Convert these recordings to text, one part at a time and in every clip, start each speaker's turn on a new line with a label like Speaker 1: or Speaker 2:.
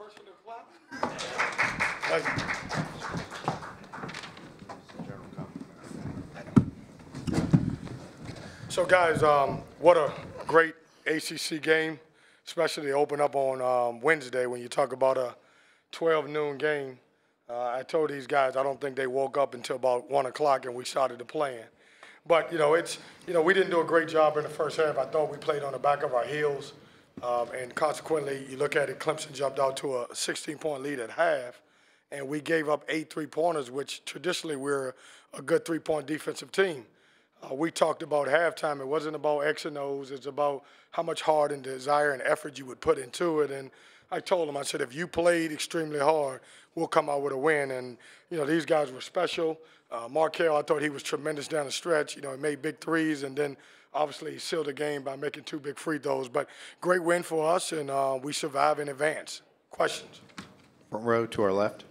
Speaker 1: person to clap? So, guys, what a great ACC game, especially to open up on Wednesday when you talk about a 12 noon game. I told these guys I don't think they woke up until about 1 o'clock and we started the playing. But, we didn't do a great job in the first half. I thought we played on the back of our heels. And consequently, you look at it, Clemson jumped out to a 16-point lead at half, and we gave up 8 3-pointers, which traditionally we're a good 3-point defensive team. We talked about halftime. It wasn't about X and O's. It's about how much heart and desire and effort you would put into it. And I told them, I said, if you played extremely hard, we'll come out with a win. And, these guys were special. Markel, I thought he was tremendous down the stretch. He made big threes, and then obviously he sealed the game by making 2 big free throws. But great win for us, and we survive in advance. Questions?
Speaker 2: Front row to our left.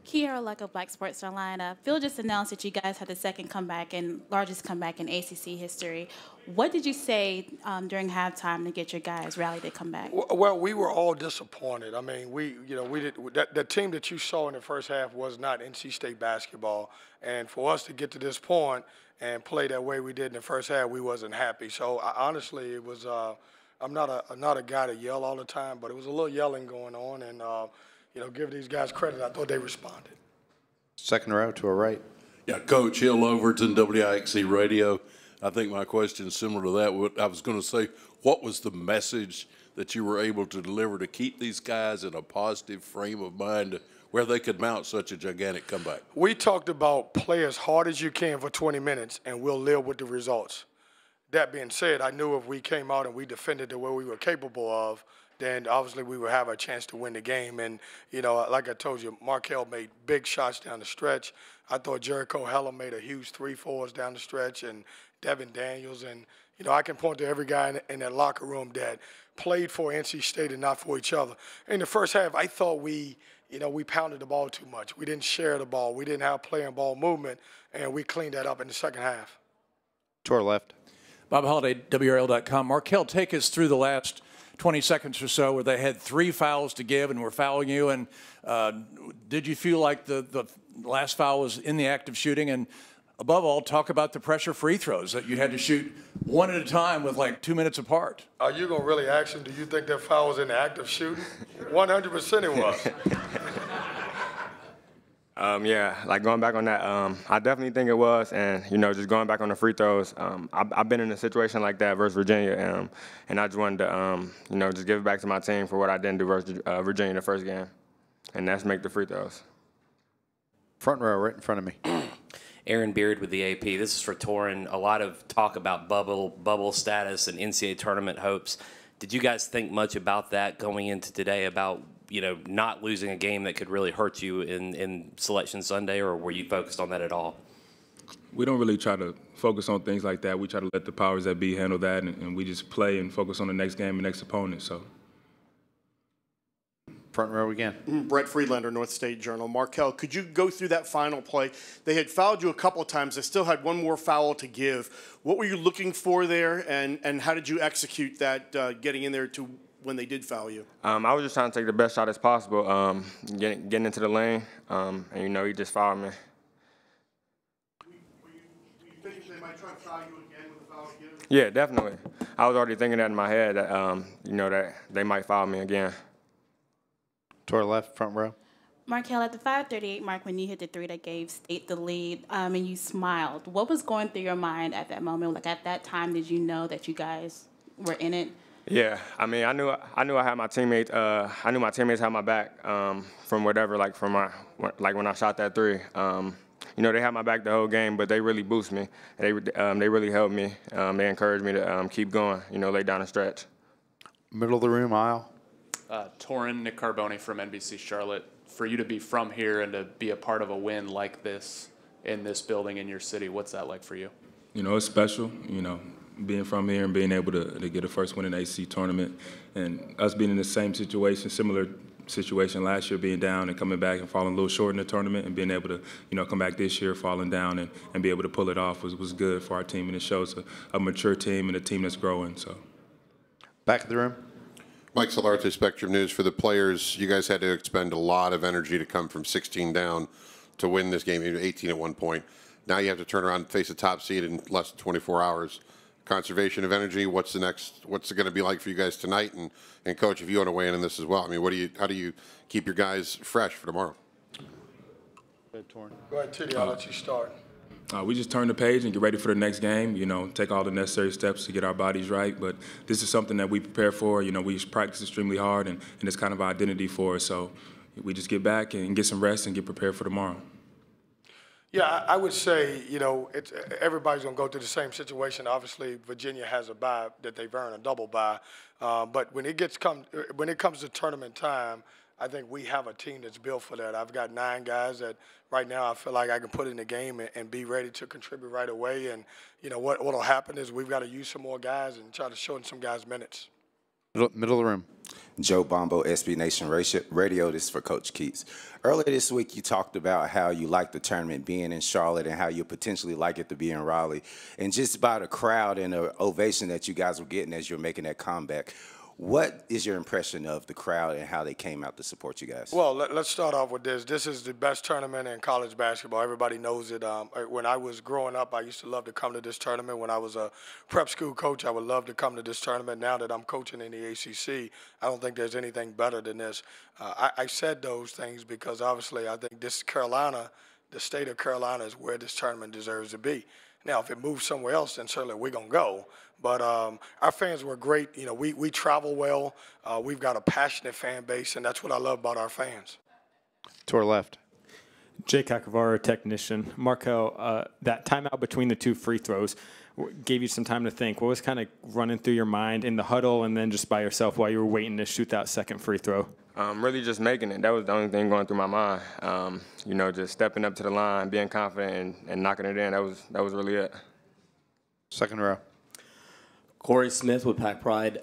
Speaker 3: Kiara Luck of Black Sports Online. Phil just announced that you guys had the second comeback and largest comeback in ACC history. What did you say during halftime to get your guys rallied to come back?
Speaker 1: Well, we were all disappointed. I mean, the team that you saw in the first half was not NC State basketball, and for us to get to this point and play that way we did in the first half, we wasn't happy. So honestly, it was. I'm not a guy to yell all the time, but it was a little yelling going on, and. Give these guys credit. I thought they responded.
Speaker 2: Second row to our right.
Speaker 4: Yeah, Coach Hill Overton, WIXC Radio. I think my question is similar to that. I was going to say, what was the message that you were able to deliver to keep these guys in a positive frame of mind where they could mount such a gigantic comeback?
Speaker 1: We talked about play as hard as you can for 20 minutes, and we'll live with the results. That being said, I knew if we came out and we defended the way we were capable of, then obviously we would have a chance to win the game. And, like I told you, Markel made big shots down the stretch. I thought Jericho Heller made a huge 3-4s down the stretch, and Devin Daniels. And, I can point to every guy in that locker room that played for NC State and not for each other. In the first half, I thought we pounded the ball too much. We didn't share the ball. We didn't have play and ball movement, and we cleaned that up in the second half.
Speaker 2: To our left.
Speaker 5: Bob Holliday, WRL.com. Markel, take us through the last 20 seconds or so where they had 3 fouls to give and were fouling you. And did you feel like the last foul was in the act of shooting? And above all, talk about the pressure free throws that you had to shoot one at a time with like 2 minutes apart.
Speaker 1: Are you going to really ask him, do you think that foul was in the act of shooting? 100% it was.
Speaker 6: Yeah, like going back on that, I definitely think it was, and just going back on the free throws, I've been in a situation like that versus Virginia, and I just wanted to, just give it back to my team for what I didn't do versus Virginia in the first game, and that's make the free throws.
Speaker 2: Front row, right in front of me.
Speaker 7: Aaron Beard with the AP. This is for Torin. A lot of talk about bubble status and NCAA tournament hopes. Did you guys think much about that going into today, about not losing a game that could really hurt you in Selection Sunday, or were you focused on that at all?
Speaker 8: We don't really try to focus on things like that. We try to let the powers that be handle that, and we just play and focus on the next game and next opponent. So.
Speaker 2: Front row again.
Speaker 9: Brett Friedlander, North State Journal. Markel, could you go through that final play? They had fouled you a couple of times. They still had one more foul to give. What were you looking for there, and how did you execute that, getting in there to when they did foul you?
Speaker 6: I was just trying to take the best shot as possible, getting into the lane, and he just fouled me.
Speaker 9: Were you thinking they might try to foul you again with a foul to give?
Speaker 6: Yeah, definitely. I was already thinking that in my head that that they might foul me again.
Speaker 2: To our left, front row.
Speaker 3: Markel, at the 5:38 mark, when you hit the 3 that gave State the lead, and you smiled, what was going through your mind at that moment? Like, at that time, did you know that you guys were in it?
Speaker 6: Yeah, I mean, I knew I had my teammates. I knew my teammates had my back from whatever, when I shot that 3. They had my back the whole game, but they really boosted me. They really helped me. They encouraged me to keep going. Lay down the stretch.
Speaker 2: Middle of the room aisle.
Speaker 10: Torin, Nick Carboni from NBC Charlotte. For you to be from here and to be a part of a win like this in this building in your city, what's that like for you?
Speaker 8: It's special. Being from here and being able to get a first win in the ACC tournament, and us being in the same situation, similar situation last year, being down and coming back and falling a little short in the tournament, and being able to come back this year falling down and be able to pull it off was good for our team, and it shows a mature team and a team that's growing. So,
Speaker 2: back of the room.
Speaker 11: Mike Solarte, Spectrum News. For the players, you guys had to expend a lot of energy to come from 16 down to win this game, 18 at one point. Now you have to turn around and face a top seed in less than 24 hours. Conservation of energy, what's it going to be like for you guys tonight? And Coach, if you want to weigh in on this as well, I mean, how do you keep your guys fresh for tomorrow?
Speaker 1: Go ahead, Titty, I'll let you start.
Speaker 8: We just turn the page and get ready for the next game, take all the necessary steps to get our bodies right. But this is something that we prepare for. We practice extremely hard, and it's kind of our identity for us. So we just get back and get some rest and get prepared for tomorrow.
Speaker 1: Yeah, I would say, everybody's going to go through the same situation. Obviously, Virginia has a bye that they've earned, a double bye. But when it comes to tournament time, I think we have a team that's built for that. I've got 9 guys that right now I feel like I can put in the game and be ready to contribute right away. And, what'll happen is we've got to use some more guys and try to show some guys minutes.
Speaker 2: Middle of the room.
Speaker 12: Joe Bombo, SB Nation Radio. This is for Coach Keats. Earlier this week, you talked about how you like the tournament being in Charlotte and how you potentially like it to be in Raleigh. And just about a crowd and an ovation that you guys were getting as you're making that comeback. What is your impression of the crowd and how they came out to support you guys?
Speaker 1: Well, let's start off with this. This is the best tournament in college basketball. Everybody knows it. When I was growing up, I used to love to come to this tournament. When I was a prep school coach, I would love to come to this tournament. Now that I'm coaching in the ACC, I don't think there's anything better than this. I said those things because obviously I think this Carolina, the state of Carolina, is where this tournament deserves to be. Now, if it moves somewhere else, then certainly we're going to go. But our fans were great. We travel well. We've got a passionate fan base, and that's what I love about our fans.
Speaker 2: To our left.
Speaker 13: Jay Kakavara, technician. Markel, that timeout between the 2 free throws gave you some time to think. What was kind of running through your mind in the huddle and then just by yourself while you were waiting to shoot that second free throw?
Speaker 6: Really just making it. That was the only thing going through my mind. Just stepping up to the line, being confident, and knocking it in. That was really it.
Speaker 2: Second row.
Speaker 14: Corey Smith with Pack Pride.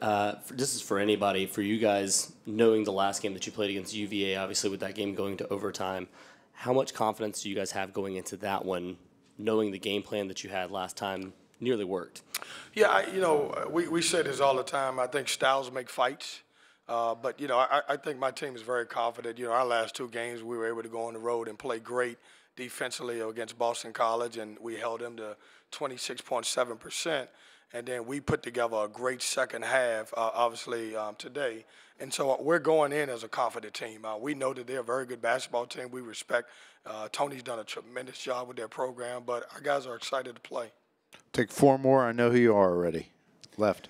Speaker 14: This is for anybody. For you guys, knowing the last game that you played against UVA, obviously with that game going to overtime, how much confidence do you guys have going into that one, knowing the game plan that you had last time nearly worked?
Speaker 1: Yeah, we say this all the time. I think styles make fights. But I think my team is very confident. Our last 2 games, we were able to go on the road and play great defensively against Boston College, and we held them to 26.7%. And then we put together a great second half, obviously, today. And so we're going in as a confident team. We know that they're a very good basketball team. We respect. Tony's done a tremendous job with their program, but our guys are excited to play.
Speaker 2: Take 4 more. I know who you are already. Left.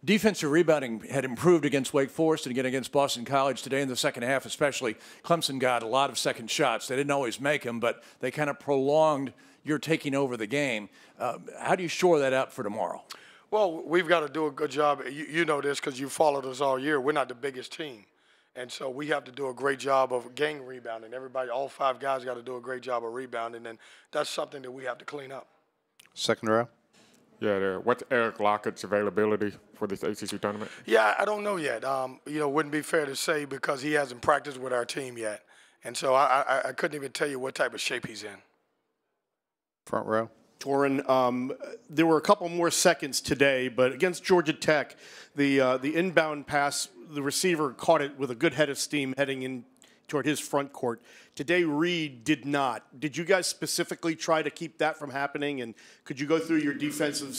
Speaker 5: Defensive rebounding had improved against Wake Forest and again against Boston College today in the second half especially. Clemson got a lot of second shots. They didn't always make them, but they kind of prolonged your taking over the game. How do you shore that up for tomorrow?
Speaker 1: Well, we've got to do a good job. You know this because you followed us all year. We're not the biggest team. And so we have to do a great job of gang rebounding. Everybody, all 5 guys got to do a great job of rebounding, and that's something that we have to clean up.
Speaker 2: Second row.
Speaker 15: Yeah, what's Eric Lockett's availability for this ACC tournament?
Speaker 1: Yeah, I don't know yet. Wouldn't be fair to say because he hasn't practiced with our team yet. And so I couldn't even tell you what type of shape he's in.
Speaker 2: Front row.
Speaker 9: Torin, there were a couple more seconds today, but against Georgia Tech, the inbound pass, the receiver caught it with a good head of steam heading in toward his front court. Today, Reed did not. Did you guys specifically try to keep that from happening? And could you go through your defensive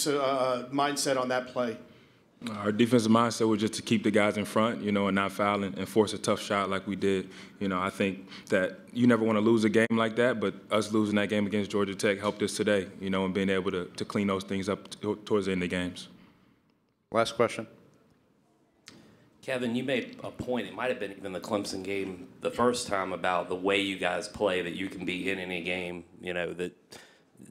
Speaker 9: mindset on that play?
Speaker 8: Our defensive mindset was just to keep the guys in front, and not foul and force a tough shot like we did. I think that you never want to lose a game like that, but us losing that game against Georgia Tech helped us today, and being able to clean those things up towards the end of the games.
Speaker 2: Last question.
Speaker 7: Kevin, you made a point, it might have been even the Clemson game the first time, about the way you guys play, that you can be in any game, that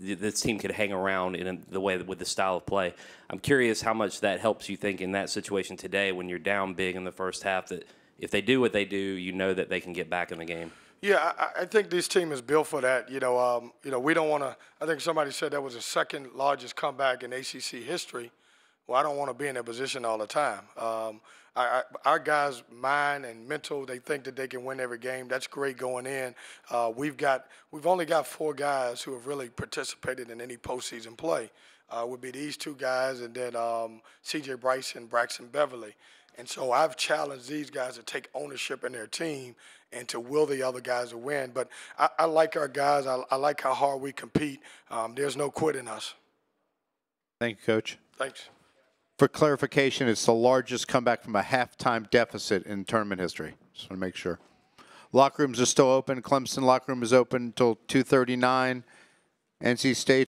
Speaker 7: this team could hang around in the way with the style of play. I'm curious how much that helps you think in that situation today when you're down big in the first half, that if they do what they do, that they can get back in the game.
Speaker 1: Yeah, I think this team is built for that. We don't want to – I think somebody said that was the second largest comeback in ACC history. Well, I don't want to be in that position all the time. Our guys' mind and mental, they think that they can win every game. That's great going in. We've only got 4 guys who have really participated in any postseason play. Would be these 2 guys and then C.J. Bryce and Braxton Beverly. And so I've challenged these guys to take ownership in their team and to will the other guys to win. But I like our guys. I like how hard we compete. There's no quit in us.
Speaker 2: Thank you, Coach.
Speaker 1: Thanks.
Speaker 2: For clarification, it's the largest comeback from a halftime deficit in tournament history. Just want to make sure. Locker rooms are still open. Clemson locker room is open until 2:39. NC State